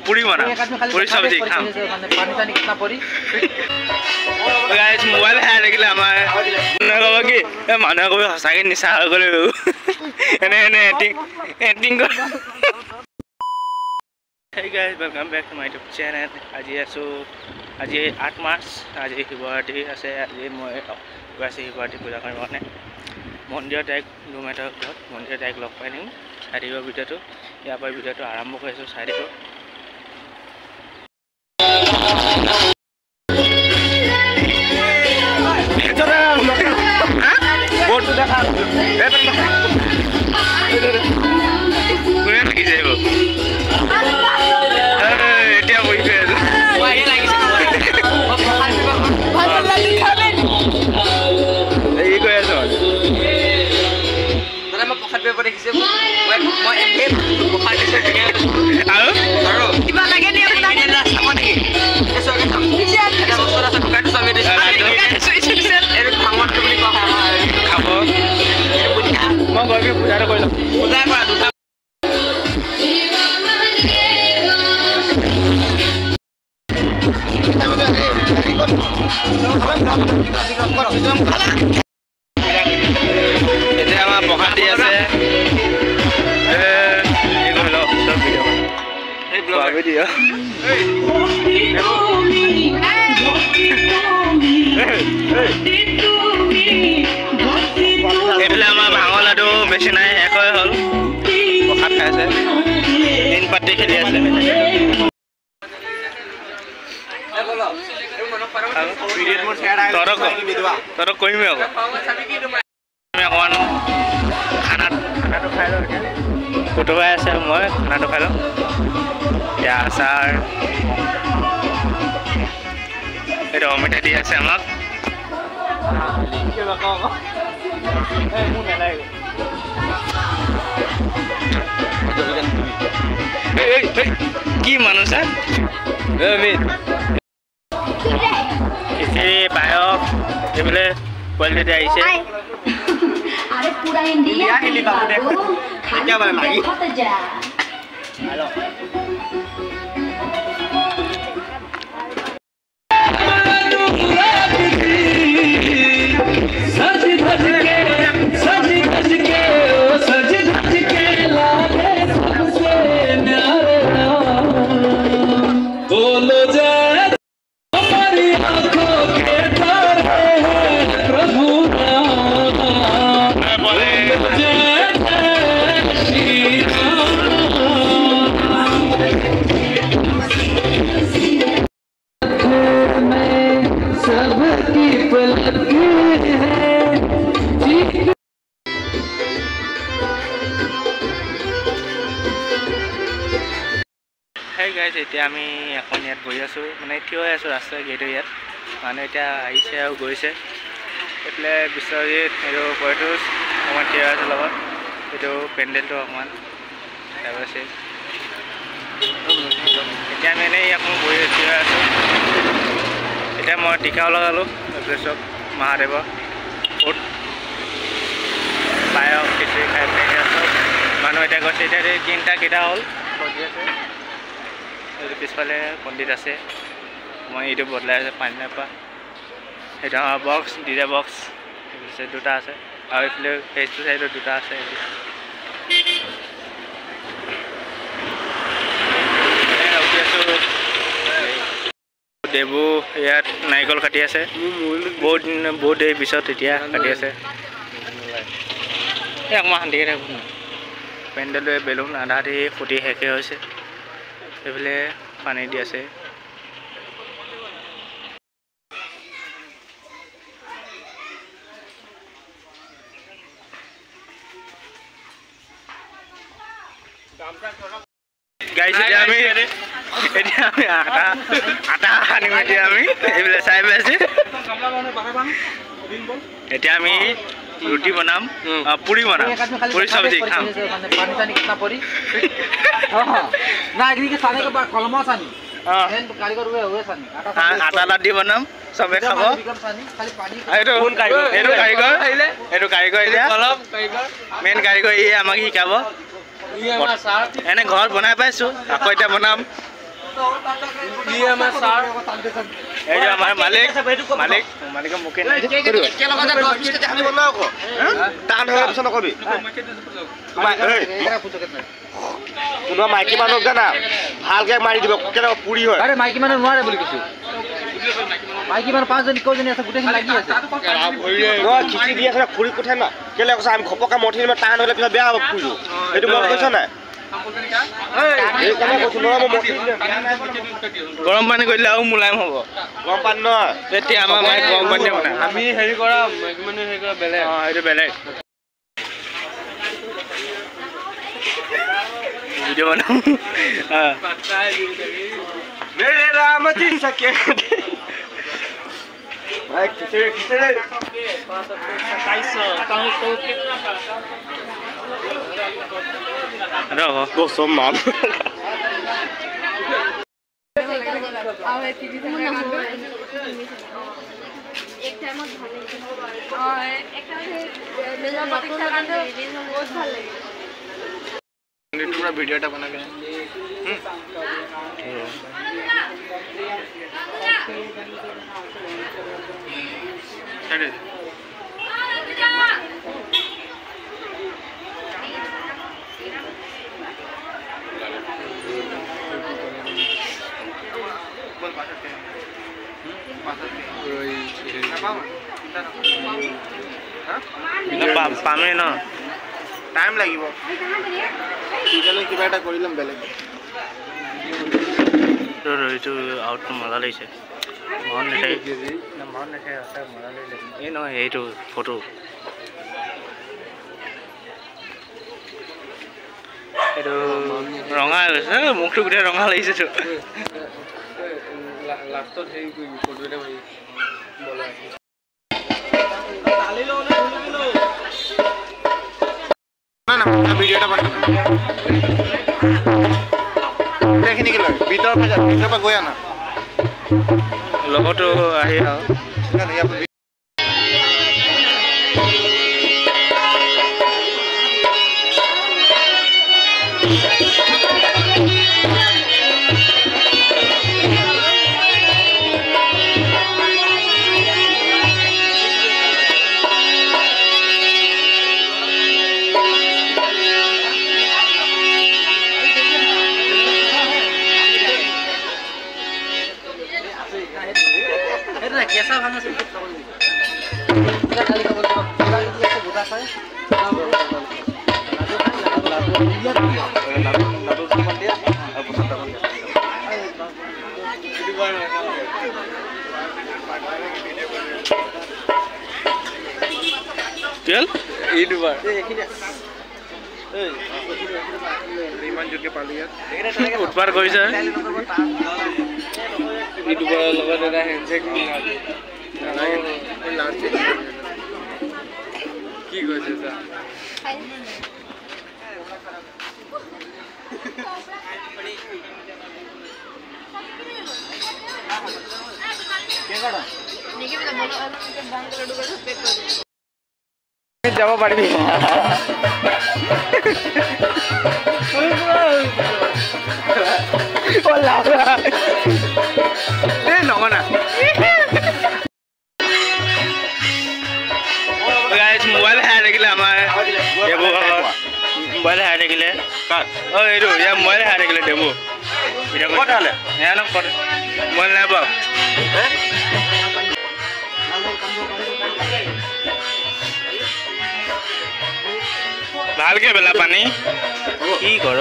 पूरी बना पूरी सब्जी खाम गाइस मोबाइल है लेकिन हमारे कब कि मानुहे कब सचाके निशा हो गले एने एने एडिटिंग कर Hey guys, welcome back to my YouTube channel. আজি 8 মাৰ্চ আজি শিৱৰাত্ৰি আছে। আজি মই গৈছোঁ শিৱৰাত্ৰি পূজা কৰিব কাৰণে মন্দিৰত এক ৰুমেটৰ ঘৰত মন্দিৰত এক লগ পাই নিম চাই দিব ভিডিঅ'টো ইয়াৰ পৰা ভিডিঅ'টো আৰম্ভ কৰিছোঁ চাই দিব। বৰ্ডটো দেখা কোনে থাকি যাব এতিয়া বহি গৈ আছে এই গৈ আছো মানে মই পখাত পেপাৰ দেখিছে মই এম পখাত আৰু কিবা লাগে নি আপোনাক চাব নেকি এসো আগে খাম এটা বস্তু আছে দোকানটো চাবি দিছে এটো খামত বুলি কোৱা হয় খাব মই গৈ পূজাটো কৰি লম পূজা কৰা দুটা এতিয়া আমাৰ পখাত দি আছে ভিডিঅ এইফালে আমাৰ ভাঙৰ লাডু বেছি নাই একোৱে হ'ল পখাত খাইছে দিন পাতি খেলি আছে তৰক কৰিমেই আকৌ আমি অকণমান খানাটো খাই লওঁ এতিয়া ফটো খাই আছে মই খানাটো খাই লওঁ এতিয়া আচাৰ এইটো অমিতা দি আছে আমাক কি মানুহ ছাৰ খিচিৰি পায়স এইফালে কোৱালিটি আহিছে এতিয়া আমি এখন ইয়াত বহি আছোঁ মানে থিয় হৈ আছোঁ ৰাস্তাৰ গেটৰ ইয়াত মানুহ এতিয়া আহিছে আৰু গৈছে এইফালে বিশ্বজিত এইটো পয়টোচ অকণমান থিয় আছে লগত এইটো পেণ্ডেলটো অকণমান তাৰপাছত এতিয়া আমি এনেই অকণমান বহি থিয় হৈ আছোঁ এতিয়া মই টিকাও লগালোঁ এইফালে চব মহাদেৱৰ ফুট পায়স খিচিৰি খাই পেলাই চব মানুহ এতিয়া গৈছে এতিয়া তিনিটা কেইটা হ'ল বহি আছে পিছফালে পণ্ডিত আছে মই এইটো বদলাই আছে পানী নাপা সেইটো আমাৰ বক্স ডিজে বক্স দুটা আছে আৰু এইফালে ফেচটো চাইডত দুটা আছে দেৱু ইয়াত নাৰিকল কাটি আছে বহুত দেৰি পিছত এতিয়া কাটি আছে এই অকণমান শান্তিকে থাকোঁ পেণ্ডেলটোৱে বেলুন আধা আধি ফুটি শেষে হৈছে এইফালে পানী দি আছে গাইছ এতিয়া আমি আটা আনিম এতিয়া আমি এইফালে চাই পাইছে এতিয়া আমি ৰুটি বনাম পুৰি বনাম পুৰি সब्जी খাম पानी सानी कितना पड़ी हां ना एग्री के साने के कलमा सानी कारीगर हुए सानी आटा लाडी बनाम চবে খাব এইটো কাৰিকৰ এতিয়া মেইন কাৰিকৰ ইয়ে আমাক শিকাব এনে ঘৰত বনাই পাইছো আকৌ এতিয়া বনাম এই যে আমাৰ মালিকৰ মুখে কোনোবা মাইকী মানুহক জানা ভালকে মাৰি দিব কেনেকুৱা পুৰি হয় আৰে মাইকী মানুহ নোৱাৰে বুলি কৈছো মাইকী মানুহ 5 জনী কজনী আছে গোটেইখিনি লাগি আছে খিচি দি আছে খুৰি কোঠাই না কেলে কৈছা আমি ঘপকা মঠি দিম টান হ'লে পিছত বেয়া হ'ব পুৰিটো এইটো মই কৈছ নাই গৰম পানী কৰিলে আৰু মোলায়েম হ'ব গৰম পানী নহয় তেতিয়া আমাৰ মায়ে গৰম পানী বনায় আমি হেৰি কৰা মাইকী মানুহ হেৰি কৰা বেলেগ এইটো বেলেগ ভিডিঅ' বনাম मेरे राम जी सके भाई किसे ৰ'ব तो सब मान एक टाइमत ভাল লাগে একটা মেজৰ পৰীক্ষা কাৰণে বহুত ভাল লাগে पूरा वीडियो टा बना के पामे न टाइम লাগিব ইজনে কিবা এটা কৰিলাম বেলেগ তো এইটো আউটটো মজা লাগিছে মন নেথাই আছে মজা লাগিছে এই নহয় এইটো ফটো এইটো ৰঙা হৈছে মুখটো গোটেই ৰঙা লাগিছে তো লাষ্টত সেই ফটো এটা মাৰি বলাই ভিডিঅ'টা বনাই এইখিনি কি লয় ভিতৰ পৰা গৈ আনা লগতো আহি আৰু কেঁচা ভাঙা আছে এটা খালি খবৰ পুৰা যদি আছে গোটা খায় তেল ইউটিউবাৰ এইখিনি ইমান জোৰকে পালি ইয়াত উৎপাত কৰিছে ইউটিউবাৰৰ লগত এটা হেণ্ডশেক কি কৈছে তা যাব পাৰিবি নগনা মোবাইল হেৰাই থাকিলে আমাৰ মোবাইল হেৰাই থাকিলে এইটো ইয়াৰ মোবাইল হেৰাই থাকিলে দেবু মোবাইল নাই পাওঁ ভালকে বেলা পানী কি কৰ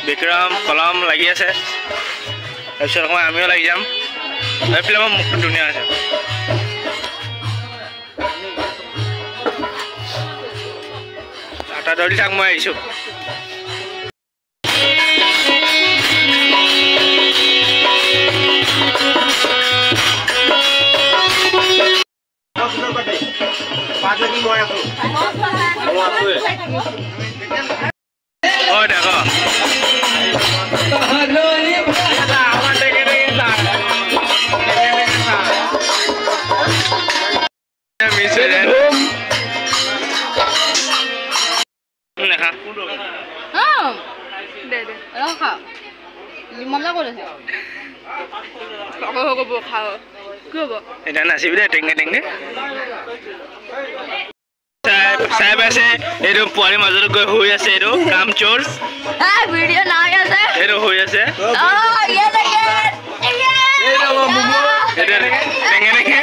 বিক্ৰম কলম লাগি আছে তাৰপিছত অকণমান আমিও লাগি যাম এইফালে মোৰ মুখটো ধুনীয়া আছে আটা দলি থাক মই আহিছোঁ দেখো নেখা দে দে খা মজা কৰিছে হ'ব খাওঁ কি হ'ব এতিয়া নাচিবি দে টেংগে টেংগে চাই পাইছে এইটো পোৱালিৰ মাজত গৈ শুই আছে এইটো কাম চোৰ ভিডিঅ' নাই আছে এইটো শুই আছে টেংগে নেখে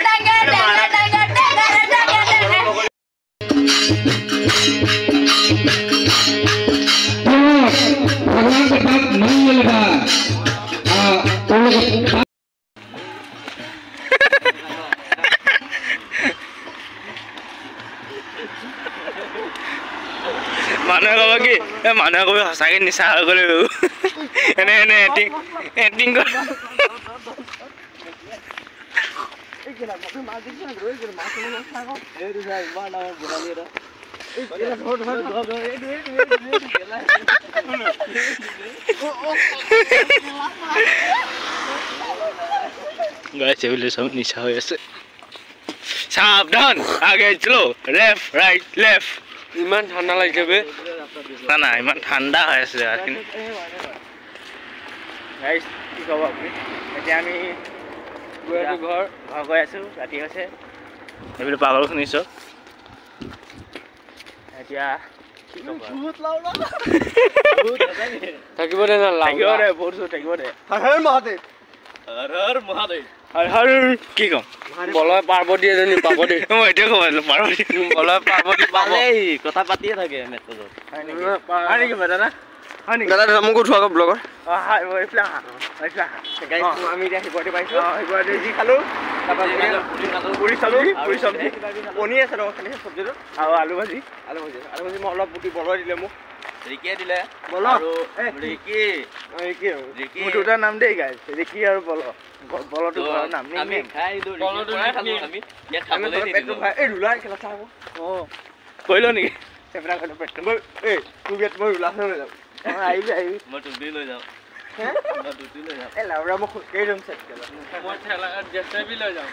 भगवान के साथ नहीं मिलेगा মানুহে ক'ব কি মানুহে ক'ব সঁচাকৈ নিচা হৈ গ'লে এনে এনে এক্টিং কৰ গাইছে বোলে সব নিচা হৈ আছে সাবধান আগে চলো লেফট রাইট লেফট ইমান ঠাণ্ডা লাগিছে বে না না ইমান ঠাণ্ডা হৈ আছে জেগাখিনি গাইছ কি ক'ব আপুনি এতিয়া আমি ঘৰ গৈ আছোঁ ৰাতি হৈছে এইবিলাক পাগল শুনিছ এতিয়া থাকিব দে না থাকিব দে বহুত থাকিব দে কি ক'ম বলয় পাৰ্বতী এজনী পাব দেই মই এতিয়া ক'ব পাৰ্বতী বলয় পাৰ্বতী পাব কথা পাতিয়ে থাকে মেছেজত হয় নেকি দাদা হয় নেকি দাদা মোক উঠোৱা আকৌ ব্লগৰ আমি এতিয়া শিৱৰাত্ৰি পাইছোঁ শিৱৰাত্ৰি যি খালোঁ তাৰপৰা পুৰি চালোঁ পুৰি চব্জি পনীৰ আছে লগত খালি চব্জিটো আৰু আলু ভাজি মই অলপ পুতি বলয় দিলে মোক ৰিকিয়ে দিলে ৰিকি মোৰ দুটা নাম দেই গাইছ ৰিকি আৰু বলটো ঘৰৰ নাম আমি খাই ৰুলাৰ খেলা চাব কৰিল নেকি পেটটো এই তোৰ বিয়াত মই ৰুলাৰ লৈ যাম আহিবি আহিবি মই টুপি লৈ যাওঁ এই লাউৰা মই খোজকাঢ়ি যাম চেট মই ঠেলা জেচেবি লৈ যাওঁ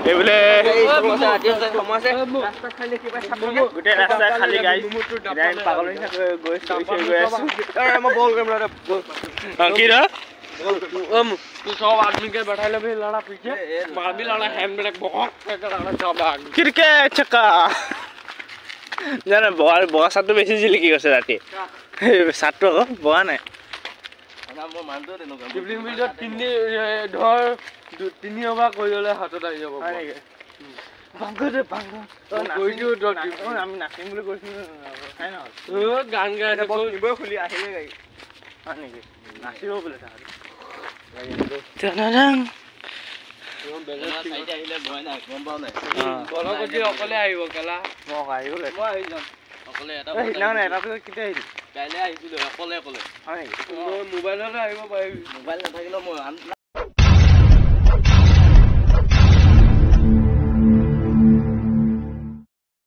এই বোলে গোটেই ৰাস্তা খালী গাড়ী পাগল গৈ আছো মই বল কৰিম কি ৰ तू सब आदमी के बैठा ले भी लड़ा पीछे मार भी लड़ा हैंड ब्रेक बहुत सब आगे ক্ৰিকেট চকা জানো বগা চাটটো বেছি জিলিকি গৈছে ৰাতি চাটটো আকৌ বগা নাই মই মানুহটো তেনেকুৱা টিবলিং বিলত ধৰ 3 ওভাৰ কৰি ল'লে হাতত আহি যাব হয় নেকি আমি নাচিম বুলি কৈছিলোঁ গান গাই আছে নিবই খুলি আহিলে গাড়ী হয় নেকি নাচিব বোলে তাহাঁতি আহিলে ভয় নাই গম পাওঁ নাই বলকজি অকলে আহিব কেলা মই আহিব মই আহি যাম অকলে এটা এটা পিছত কেতিয়া আহিলি কাইলৈ আহিছিলোঁ অকলে হয় নেকি মোবাইলতে আহিব পাৰিবি মোবাইল নাথাকিলেও মই